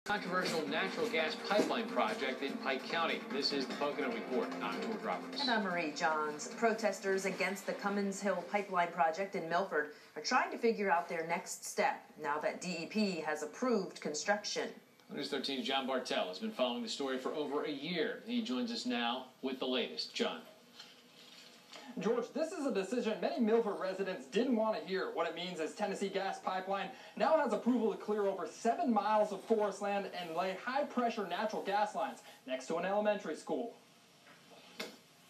Controversial natural gas pipeline project in Pike County. This is the Pocono Report. I'm George Roberts. And I'm Marie Johns. Protesters against the Cummins Hill pipeline project in Milford are trying to figure out their next step now that DEP has approved construction. News 13's John Bartell has been following the story for over a year. He joins us now with the latest. John. George, this is a decision many Milford residents didn't want to hear. What it means is Tennessee Gas Pipeline now has approval to clear over 7 miles of forest land and lay high-pressure natural gas lines next to an elementary school.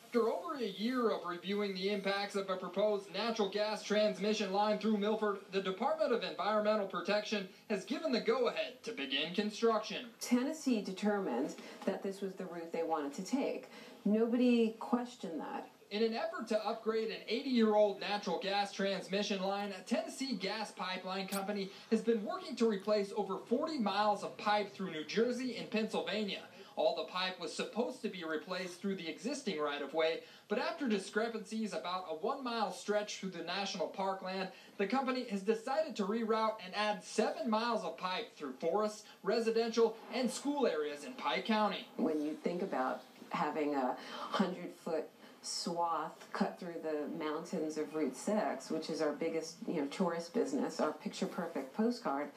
After over a year of reviewing the impacts of a proposed natural gas transmission line through Milford, the Department of Environmental Protection has given the go-ahead to begin construction. Tennessee determined that this was the route they wanted to take. Nobody questioned that. In an effort to upgrade an 80-year-old natural gas transmission line, Tennessee Gas Pipeline Company has been working to replace over 40 miles of pipe through New Jersey and Pennsylvania. All the pipe was supposed to be replaced through the existing right-of-way, but after discrepancies about a 1-mile stretch through the national parkland, the company has decided to reroute and add 7 miles of pipe through forests, residential, and school areas in Pike County. When you think about having a 100-foot swath cut through the mountains of Route 6, which is our biggest, tourist business, our picture-perfect postcard,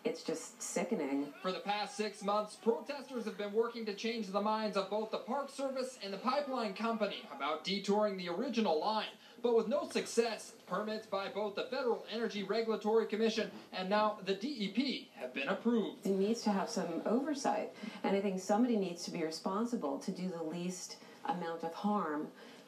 it's just sickening. For the past 6 months, protesters have been working to change the minds of both the Park Service and the pipeline company about detouring the original line. But with no success, permits by both the Federal Energy Regulatory Commission and now the DEP have been approved. It needs to have some oversight, and I think somebody needs to be responsible to do the least amount of harm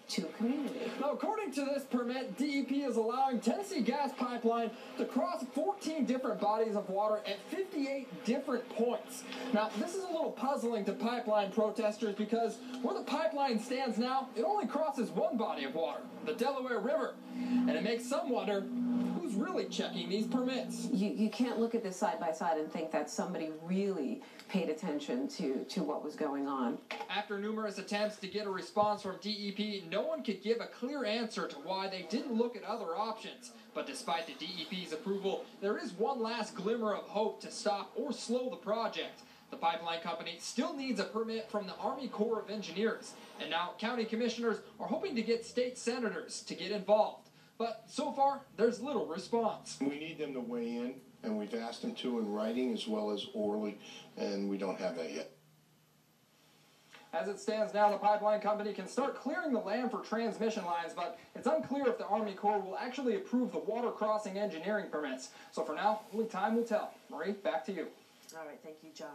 to a community. Now, according to this permit, DEP is allowing Tennessee Gas Pipeline to cross 14 different bodies of water at 58 different points. Now, this is a little puzzling to pipeline protesters because where the pipeline stands now, it only crosses one body of water, the Delaware River. And it makes some wonder, who's really checking these permits? You can't look at this side by side and think that somebody really paid attention to what was going on. After numerous attempts to get a response from DEP, no one could give a clear answer to why they didn't look at other options. But despite the DEP's approval, there is one last glimmer of hope to stop or slow the project. The pipeline company still needs a permit from the Army Corps of Engineers, and now county commissioners are hoping to get state senators to get involved. But so far, there's little response. We need them to weigh in, and we've asked them to in writing as well as orally, and we don't have that yet. As it stands now, the pipeline company can start clearing the land for transmission lines, but it's unclear if the Army Corps will actually approve the water crossing engineering permits. So for now, only time will tell. Marie, back to you. All right, thank you, John.